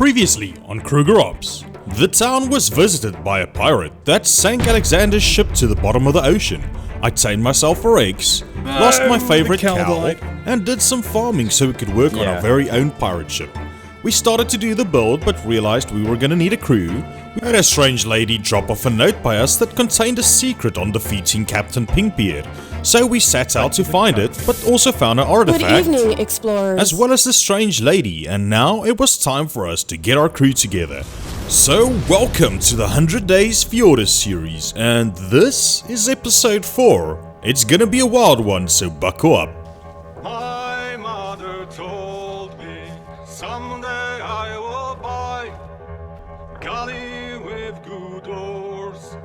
Previously on Kruger Ops, the town was visited by a pirate that sank Alexander's ship to the bottom of the ocean. I tamed myself for eggs, lost my favorite cow, and did some farming so we could work on our very own pirate ship. We started to do the build but realized we were gonna need a crew. We had a strange lady drop off a note by us that contained a secret on defeating Captain Pinkbeard. So we set out to find it, but also found an artifact. Good evening, explorers. As well as the strange lady, and now it was time for us to get our crew together. So welcome to the 100 Days Fjordur series, and this is episode 4. It's gonna be a wild one, so buckle up. My mother told me someday I will buy galley with good oars,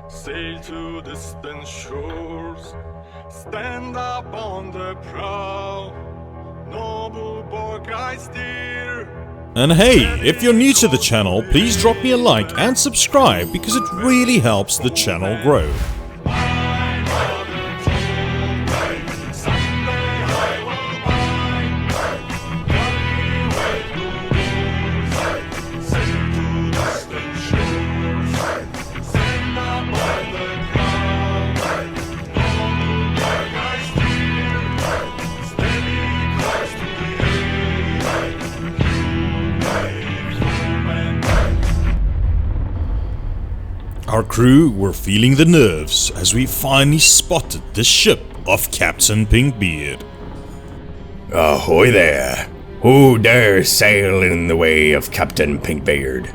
sail to distant shores, stand up on the prow, noble bark I steer. And hey, if you're new to the channel, please drop me a like and subscribe because it really helps the channel grow. Our crew were feeling the nerves as we finally spotted the ship of Captain Pinkbeard. Ahoy there! Who dare sail in the way of Captain Pinkbeard?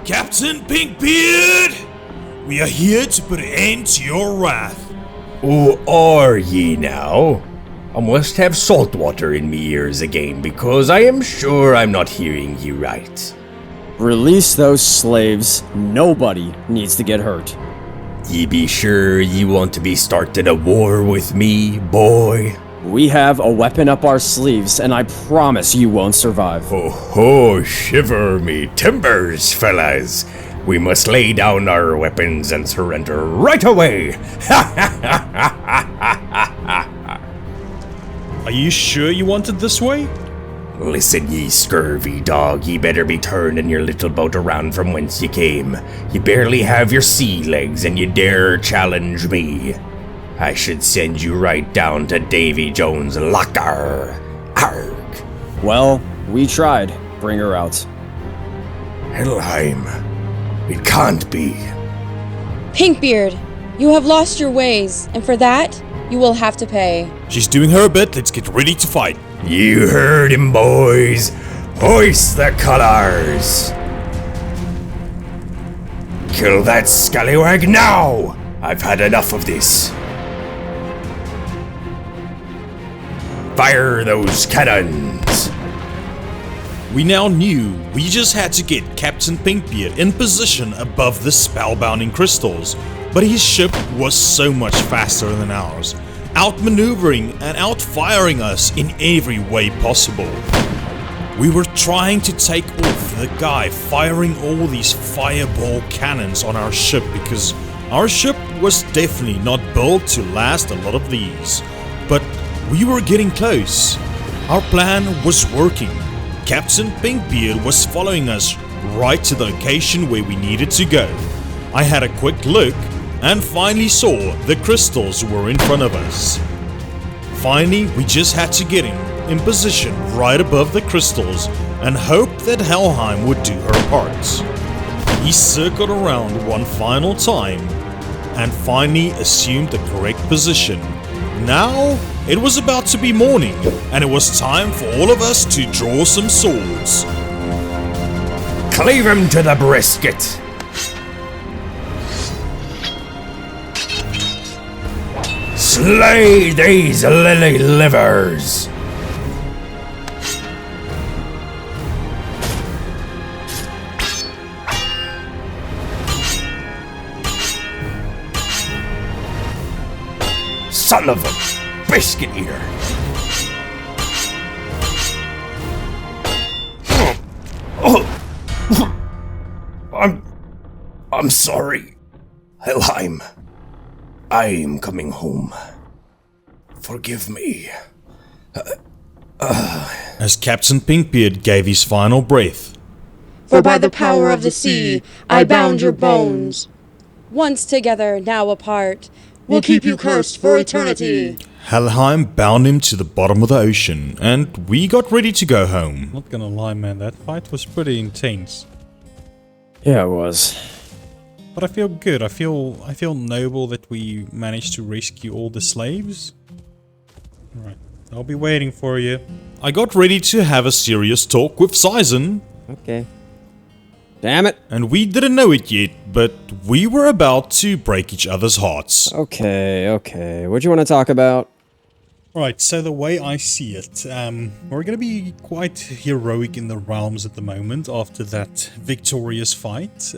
Captain Pinkbeard! We are here to put an end to your wrath. Who are ye now? I must have salt water in me ears again because I am sure I'm not hearing ye right. Release those slaves. Nobody needs to get hurt. Ye be sure ye want to be starting a war with me, boy? We have a weapon up our sleeves, and I promise you won't survive. Ho ho, shiver me timbers, fellas. We must lay down our weapons and surrender right away. Are you sure you want it this way? Listen, ye scurvy dog, ye better be turning your little boat around from whence ye came. You barely have your sea legs and you dare challenge me. I should send you right down to Davy Jones' locker. ARK. Well, we tried. Bring her out. Helheim. It can't be. Pinkbeard, you have lost your ways, and for that, you will have to pay. She's doing her bit, let's get ready to fight. You heard him, boys. Hoist the colors. Kill that scallywag now. I've had enough of this. Fire those cannons. We now knew we just had to get Captain Pinkbeard in position above the spellbinding crystals, but his ship was so much faster than ours, outmaneuvering and outfiring us in every way possible. We were trying to take off the guy firing all these fireball cannons on our ship because our ship was definitely not built to last a lot of these. But we were getting close. Our plan was working. Captain Pinkbeard was following us right to the location where we needed to go. I had a quick look and finally saw the crystals were in front of us. Finally, we just had to get him in position right above the crystals and hope that Helheim would do her part. He circled around one final time and finally assumed the correct position. Now, it was about to be morning and it was time for all of us to draw some swords. Cleave him to the brisket. Slay these lily livers! Son of a biscuit eater! I'm sorry, Helheim. I am coming home. Forgive me. as Captain Pinkbeard gave his final breath. For by the power of the sea, I bound your bones. Once together, now apart, we'll keep you cursed for eternity. Helheim bound him to the bottom of the ocean, and we got ready to go home. Not gonna lie, man, that fight was pretty intense. Yeah, it was. But I feel good. I feel noble that we managed to rescue all the slaves. Alright, I'll be waiting for you. I got ready to have a serious talk with Sizen, Okay. Damn it. and we didn't know it yet, but we were about to break each other's hearts. Okay. What do you want to talk about? Right, so the way I see it, we're gonna be quite heroic in the realms at the moment after that victorious fight.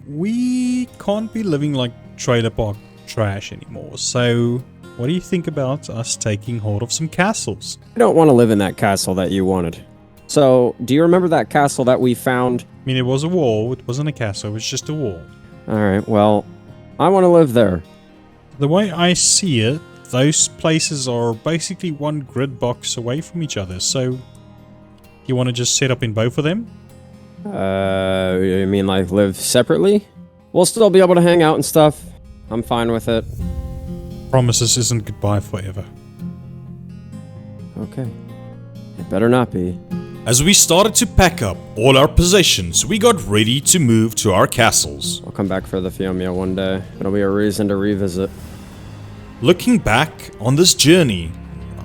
We can't be living like trailer park trash anymore, so what do you think about us taking hold of some castles? I don't want to live in that castle that you wanted. So, do you remember that castle that we found? I mean, it was a wall, it wasn't a castle, it was just a wall. Alright, well, I want to live there. The way I see it, those places are basically one grid box away from each other, so you want to just set up in both of them? You mean like live separately? We'll still be able to hang out and stuff. I'm fine with it. Promises isn't goodbye forever. Okay. It better not be. As we started to pack up all our possessions, we got ready to move to our castles. I'll come back for the Fiumia one day. It'll be a reason to revisit. Looking back on this journey,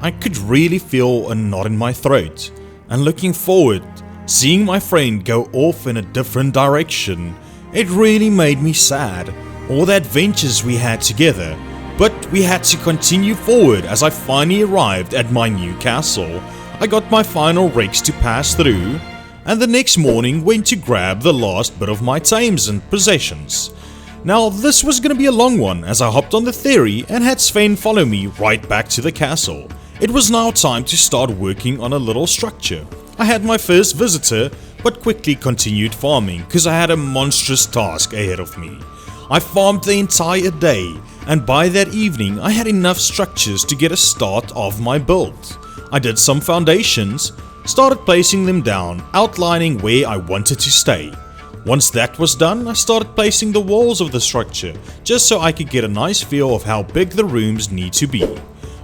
I could really feel a knot in my throat, and looking forward, seeing my friend go off in a different direction, it really made me sad. All the adventures we had together, but we had to continue forward. As I finally arrived at my new castle, I got my final wrecks to pass through, and the next morning went to grab the last bit of my tames and possessions. Now this was gonna be a long one, as I hopped on the ferry and had Sven follow me right back to the castle. It was now time to start working on a little structure. I had my first visitor, but quickly continued farming cause I had a monstrous task ahead of me. I farmed the entire day, and by that evening I had enough structures to get a start of my build. I did some foundations, started placing them down, outlining where I wanted to stay. Once that was done, I started placing the walls of the structure, just so I could get a nice feel of how big the rooms need to be.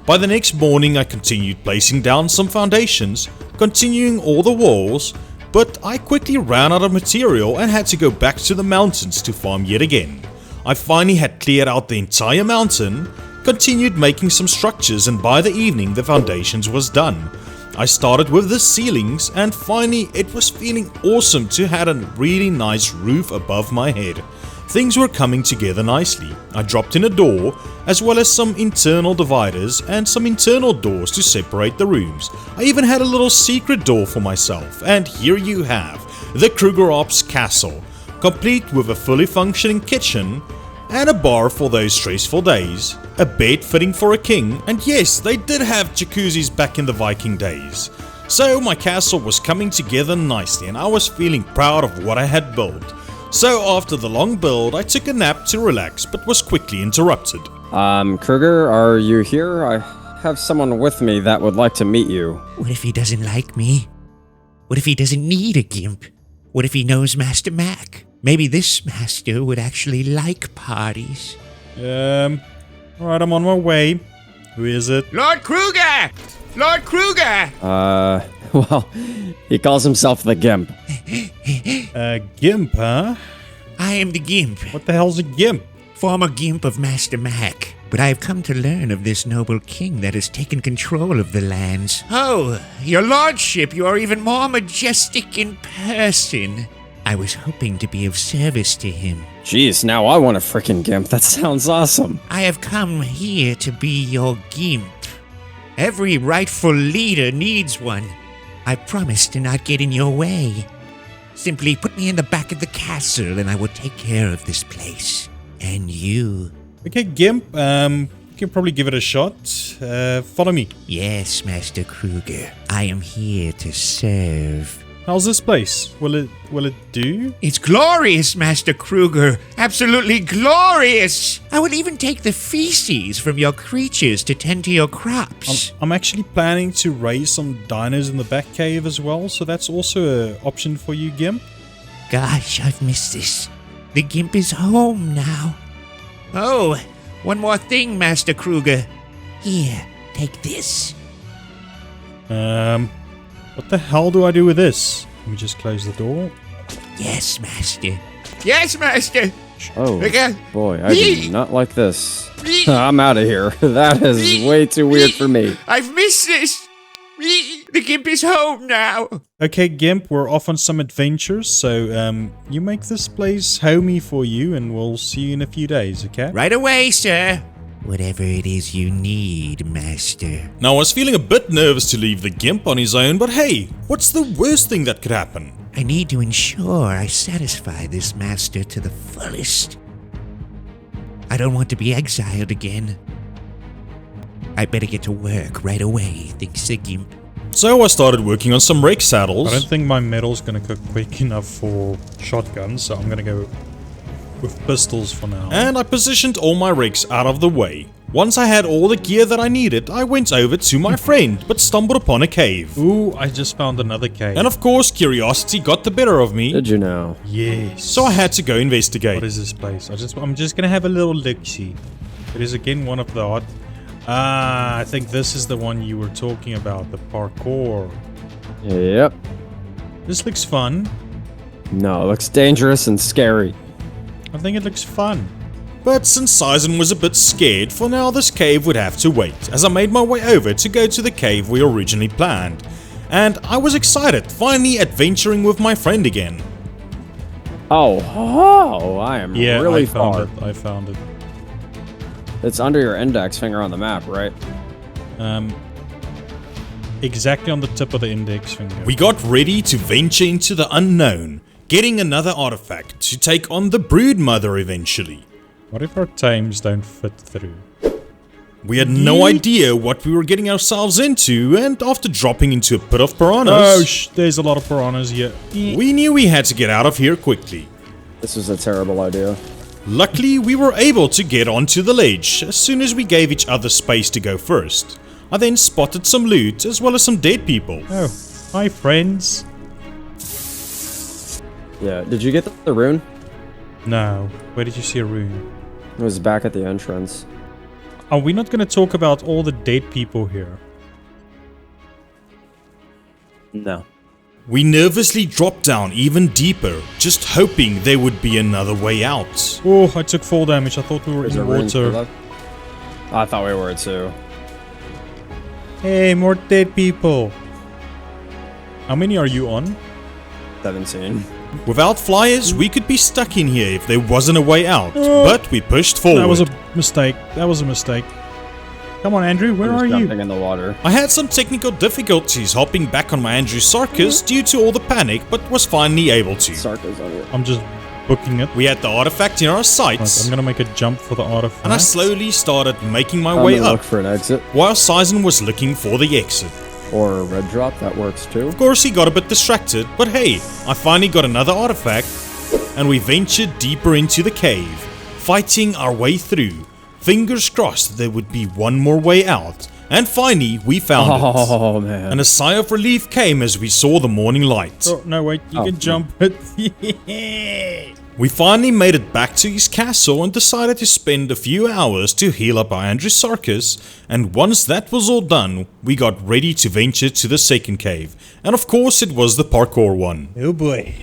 By the next morning I continued placing down some foundations, continuing all the walls, but I quickly ran out of material and had to go back to the mountains to farm yet again. I finally had cleared out the entire mountain, continued making some structures, and by the evening the foundations was done. I started with the ceilings, and finally it was feeling awesome to have a really nice roof above my head. Things were coming together nicely. I dropped in a door, as well as some internal dividers and some internal doors to separate the rooms. I even had a little secret door for myself, and here you have the Krugerarp's castle, complete with a fully functioning kitchen and a bar for those stressful days, a bed fitting for a king, and yes, they did have jacuzzis back in the Viking days. So my castle was coming together nicely, and I was feeling proud of what I had built. So after the long build, I took a nap to relax, but was quickly interrupted. Kruger, are you here? I have someone with me that would like to meet you. What if he doesn't like me? What if he doesn't need a Gimp? What if he knows Master Mac? Maybe this master would actually like parties. Alright, I'm on my way. Who is it? Lord Kruger! Lord Kruger! Well, he calls himself the Gimp. Gimp, huh? I am the Gimp, What the hell's a Gimp? former Gimp of Master Mac. But I have come to learn of this noble king that has taken control of the lands. Oh, your lordship, you are even more majestic in person. I was hoping to be of service to him. Jeez, now I want a frickin' Gimp. That sounds awesome. I have come here to be your Gimp. Every rightful leader needs one. I promise to not get in your way. Simply put me in the back of the castle and I will take care of this place. And you. Okay, Gimp, you can probably give it a shot. Follow me. Yes, Master Kruger. I am here to serve. How's this place? Will it do? It's glorious, Master Kruger. Absolutely glorious. I will even take the feces from your creatures to tend to your crops. I'm actually planning to raise some dinos in the back cave as well, so that's also an option for you, Gimp. Gosh, I've missed this. The Gimp is home now. Oh, one more thing, Master Kruger. Here, take this. What the hell do I do with this? Let me just close the door. Yes, Master. Yes, Master. Oh, Okay. boy, I do not like this. I'm out of here. That is way too weird for me. I've missed this. The Gimp is home now. Okay, Gimp, we're off on some adventures, so you make this place homey for you, and we'll see you in a few days, okay? Right away, sir. Whatever it is you need, Master. Now, I was feeling a bit nervous to leave the Gimp on his own, but hey, what's the worst thing that could happen? I need to ensure I satisfy this Master to the fullest. I don't want to be exiled again. I better get to work right away, thinks the Gimp. So I started working on some rake saddles. I don't think my metal's gonna cook quick enough for shotguns, so I'm gonna go with pistols for now. And I positioned all my rakes out of the way. Once I had all the gear that I needed, I went over to my friend, but stumbled upon a cave. Ooh, I just found another cave. And of course, curiosity got the better of me, Did you know? yes. so I had to go investigate. What is this place? I'm just gonna have a little look-see. It is again one of the odd. I think this is the one you were talking about, the parkour. Yep. This looks fun. No, it looks dangerous and scary. I think it looks fun. But since Sizen was a bit scared, for now this cave would have to wait, as I made my way over to go to the cave we originally planned. And I was excited, finally adventuring with my friend again. Oh, I am Yeah, really I found far. it. I found it. It's under your index finger on the map, right? Exactly on the tip of the index finger. We got ready to venture into the unknown, getting another artifact to take on the Brood Mother eventually. What if our times don't fit through? We had no idea what we were getting ourselves into, and after dropping into a pit of piranhas, Oh, there's a lot of piranhas here. we knew we had to get out of here quickly. This was a terrible idea. Luckily, we were able to get onto the ledge as soon as we gave each other space to go first. I then spotted some loot as well as some dead people. Oh, hi friends. Yeah, did you get the rune? No, where did you see a rune? It was back at the entrance. Are we not going to talk about all the dead people here? No. We nervously dropped down even deeper, just hoping there would be another way out. Oh, I took fall damage. I thought we were There's a in rune for water. that. I thought we were too. Hey, more dead people. How many are you on? 17. Without flyers, we could be stuck in here if there wasn't a way out, but we pushed forward. That was a mistake. That was a mistake. Come on, Andrew. Where are you? Jumping in the water. I had some technical difficulties hopping back on my Andrew Sarkis due to all the panic, but was finally able to. Sarka's on you. I'm just booking it. We had the artifact in our Right, sights, I'm gonna make a jump for the artifact. and I slowly started making my I'm way gonna up, look for an exit. while Sizen was looking for the exit. Or a red drop, that works too. Of course, he got a bit distracted, but hey, I finally got another artifact, and we ventured deeper into the cave, fighting our way through. Fingers crossed there would be one more way out, and finally we found it. Oh man. And a sigh of relief came as we saw the morning light. Oh, no, wait. You Oh. can jump it. We finally made it back to his castle and decided to spend a few hours to heal up our Andrew Sarkis, and once that was all done, we got ready to venture to the second cave, and of course it was the parkour one. Oh boy.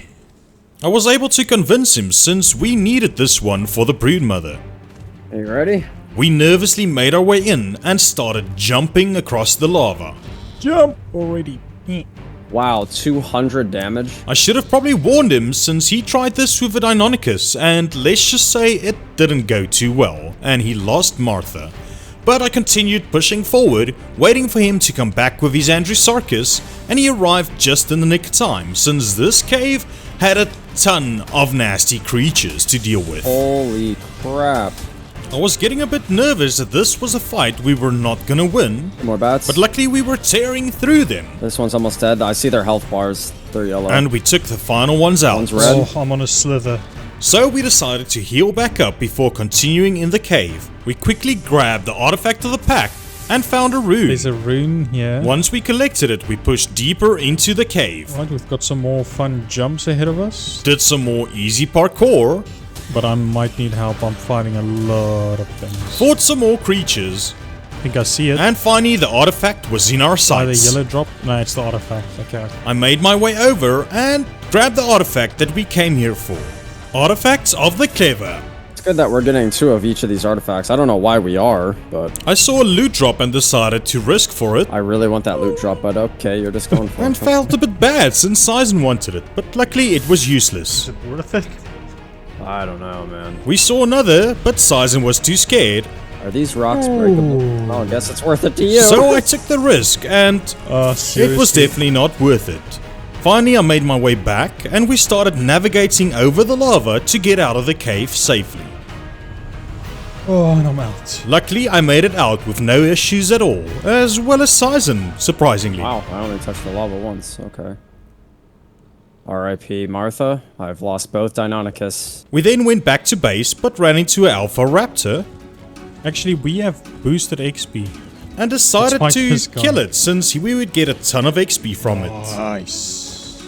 I was able to convince him since we needed this one for the Brood Mother. Are you ready? We nervously made our way in and started jumping across the lava. Jump already. Wow, 200 damage. I should have probably warned him since he tried this with a Deinonychus, and let's just say it didn't go too well, and he lost Martha. But I continued pushing forward, waiting for him to come back with his Andrew Sarkis, and he arrived just in the nick of time, since this cave had a ton of nasty creatures to deal with. Holy crap. I was getting a bit nervous that this was a fight we were not gonna win, More bats. but luckily we were tearing through them. This one's almost dead. I see their health bars. They're yellow. And we took the final ones out. One's red. Oh, I'm on a slither. So we decided to heal back up before continuing in the cave. We quickly grabbed the artifact of the pack and found a rune. There's a rune here. Once we collected it, we pushed deeper into the cave. Right, we've got some more fun jumps ahead of us. Did some more easy parkour. But I might need help. I'm fighting a lot of things. Fought some more creatures. I think I see it. And finally the artifact was in our By the sights. yellow drop? No, it's the artifact. Okay. I made my way over and grabbed the artifact that we came here for. Artifacts of the Clever. It's good that we're getting 2 of each of these artifacts. I don't know why we are, but I saw a loot drop and decided to risk for it. I really want that loot drop, but okay, you're just going for And it. felt a bit bad since Sizen wanted it, but luckily it was useless. Is it worth it? I don't know, man. We saw another, but Sizen was too scared, Are these rocks breakable? Oh, I guess it's worth it to you. so I took the risk and Seriously? it was definitely not worth it. Finally I made my way back and we started navigating over the lava to get out of the cave safely. Oh, and I'm out. Luckily I made it out with no issues at all, as well as Sizen, surprisingly. Wow, I only touched the lava once. Okay. R.I.P. Martha. I've lost both Deinonychus. We then went back to base but ran into an Alpha Raptor Actually, we have boosted XP. and decided Let's fight to this guy. kill it since we would get a ton of XP from it. Nice.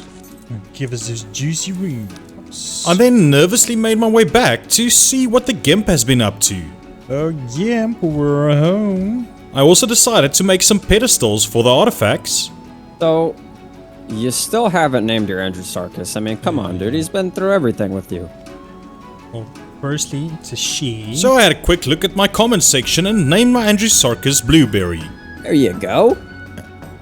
Give us this juicy runes. I then nervously made my way back to see what the Gimp has been up to. Oh, Gimp, we're home. I also decided to make some pedestals for the artifacts. So, you still haven't named your Andrewsarchus. I mean, come on, dude. He's been through everything with you. Well, firstly, it's a she. So I had a quick look at my comments section and named my Andrewsarchus Blueberry. There you go.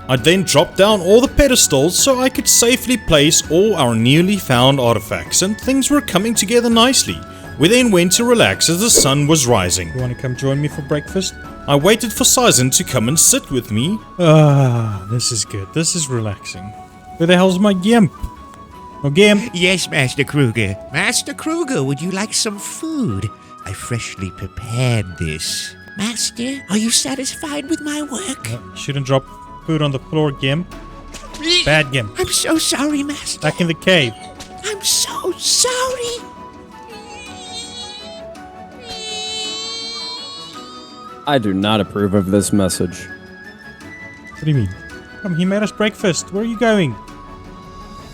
I then dropped down all the pedestals so I could safely place all our newly found artifacts, and things were coming together nicely. We then went to relax as the sun was rising. You want to come join me for breakfast? I waited for Sizen to come and sit with me. Ah, this is good. This is relaxing. Where the hell's my Gimp? Oh, Gimp. Yes, Master Kruger. Master Kruger, would you like some food? I freshly prepared this. Master, are you satisfied with my work? Shouldn't drop food on the floor, Gimp. Bad Gimp. I'm so sorry, Master. Back in the cave. I'm so sorry. I do not approve of this message. What do you mean? Come, he made us breakfast. Where are you going?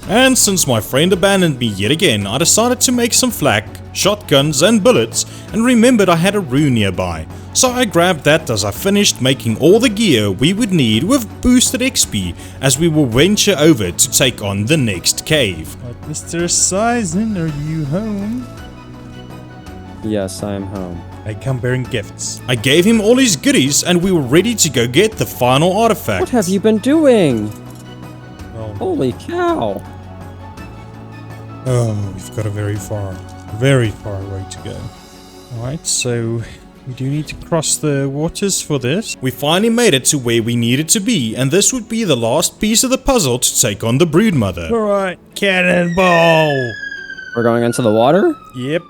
And since my friend abandoned me yet again, I decided to make some flak, shotguns and bullets, and remembered I had a rune nearby. So I grabbed that as I finished making all the gear we would need with boosted XP as we will venture over to take on the next cave. Mr. Sizen, are you home? Yes, I am home. I come bearing gifts. I gave him all his goodies and we were ready to go get the final artifact. What have you been doing? Well, Holy cow. oh, we've got a very far way to go. Alright, so we do need to cross the waters for this. We finally made it to where we needed to be, and this would be the last piece of the puzzle to take on the Broodmother. Alright, cannonball! We're going into the water? Yep.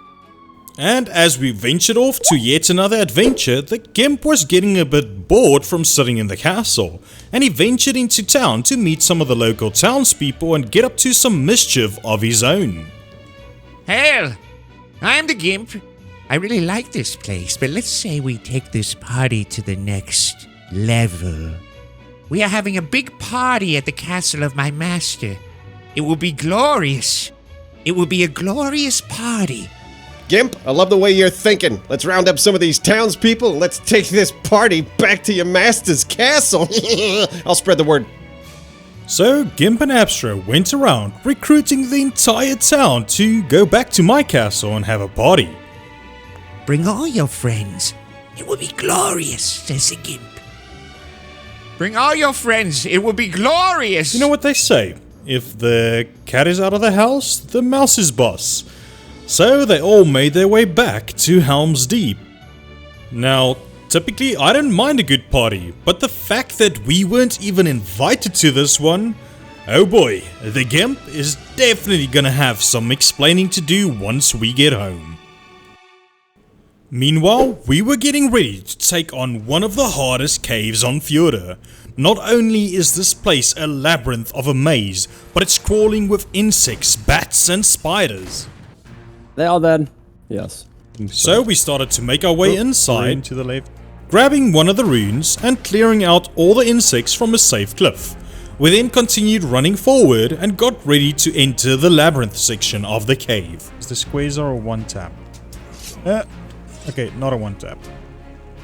And as we ventured off to yet another adventure, the Gimp was getting a bit bored from sitting in the castle, and he ventured into town to meet some of the local townspeople and get up to some mischief of his own. Hell, I'm the Gimp. I really like this place, but let's say we take this party to the next level. We are having a big party at the castle of my master. It will be glorious. It will be a glorious party. Gimp, I love the way you're thinking. Let's round up some of these townspeople and let's take this party back to your master's castle. I'll spread the word. So Gimp and Apprso went around recruiting the entire town to go back to my castle and have a party. Bring all your friends. It will be glorious, says the Gimp. Bring all your friends. It will be glorious. You know what they say? If the cat is out of the house, the mouse is boss. So they all made their way back to Helm's Deep. Now, typically I don't mind a good party, but the fact that we weren't even invited to this one, oh boy, the Gimp is definitely gonna have some explaining to do once we get home. Meanwhile, we were getting ready to take on one of the hardest caves on Fjordur. Not only is this place a labyrinth of a maze, but it's crawling with insects, bats and spiders. They all dead? Yes. So we started to make our way inside, to the left. grabbing one of the runes and clearing out all the insects from a safe cliff. We then continued running forward and got ready to enter the labyrinth section of the cave. Is the squares are a one tap? Okay, not a one tap.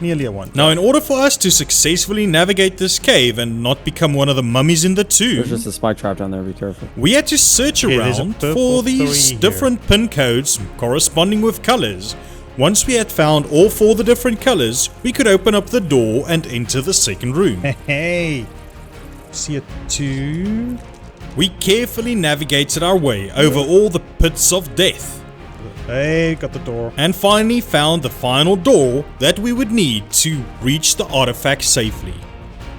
Nearly a one tap. Now, in order for us to successfully navigate this cave and not become one of the mummies in the tomb, There's just a spike trap down there, be careful. we had to search there's a around purple for these 3 different pin codes corresponding with colors. Once we had found all 4 of the different colors, we could open up the door and enter the second room. Hey! See a 2. We carefully navigated our way over all the pits of death, Hey, got the door. and finally found the final door that we would need to reach the artifact safely.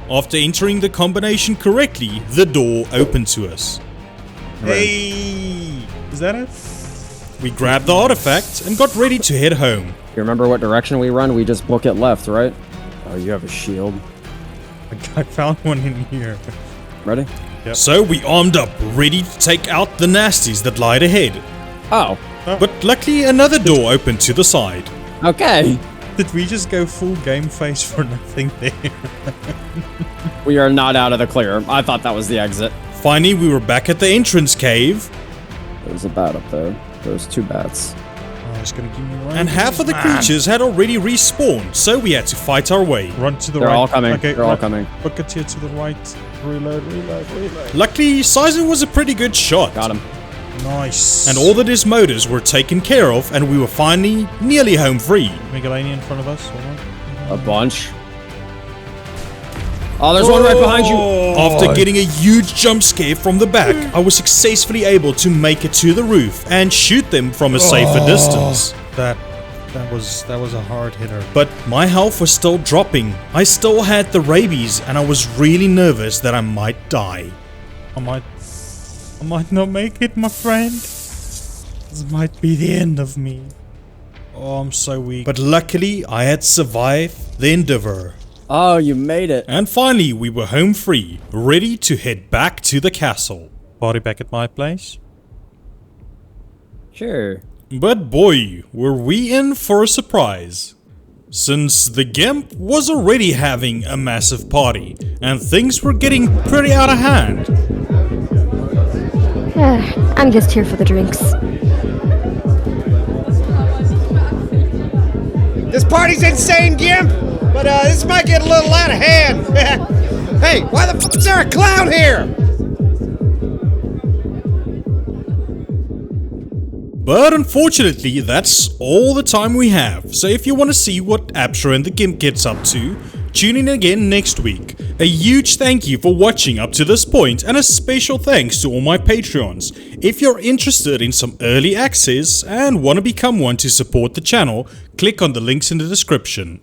After entering the combination correctly, the door opened to us. Hey! Is that it? We grabbed the artifact and got ready to head home. You remember what direction we run? We just book it left, right? Oh, you have a shield. I found one in here. Ready? Yep. So we armed up, ready to take out the nasties that lied ahead. Oh, But luckily another door opened to the side. okay. Did we just go full game face for nothing there? We are not out of the clear. I thought that was the exit. Finally, we were back at the entrance cave, There's a bat up there. There's 2 bats. Oh, it's gonna give me right. and half of the creatures had already respawned, so we had to fight our way. Run to the They're right. all coming. Okay, They're all coming. Bucketeer to the right. Reload. Luckily, Sizen was a pretty good shot. Got him. Nice. And all the dismoders were taken care of, and we were finally nearly home free. Megalania in front of us. Hold on. A bunch. Oh, there's one right behind you. After getting a huge jump scare from the back, I was successfully able to make it to the roof and shoot them from a safer distance. That was a hard hitter. But my health was still dropping. I still had the rabies, and I was really nervous that I might die. I might not make it, my friend. This might be the end of me. Oh, I'm so weak. But luckily, I had survived the endeavor. Oh, you made it. And finally, we were home free, ready to head back to the castle. Party back at my place. Sure. But boy, were we in for a surprise. Since the Gimp was already having a massive party, and things were getting pretty out of hand. I'm just here for the drinks. This party's insane, Gimp! But this might get a little out of hand. Hey, why the f*** is there a clown here? But unfortunately, that's all the time we have. So if you want to see what Apprso and the Gimp gets up to, tune in again next week. A huge thank you for watching up to this point, and a special thanks to all my Patreons. If you're interested in some early access and want to become one to support the channel, click on the links in the description.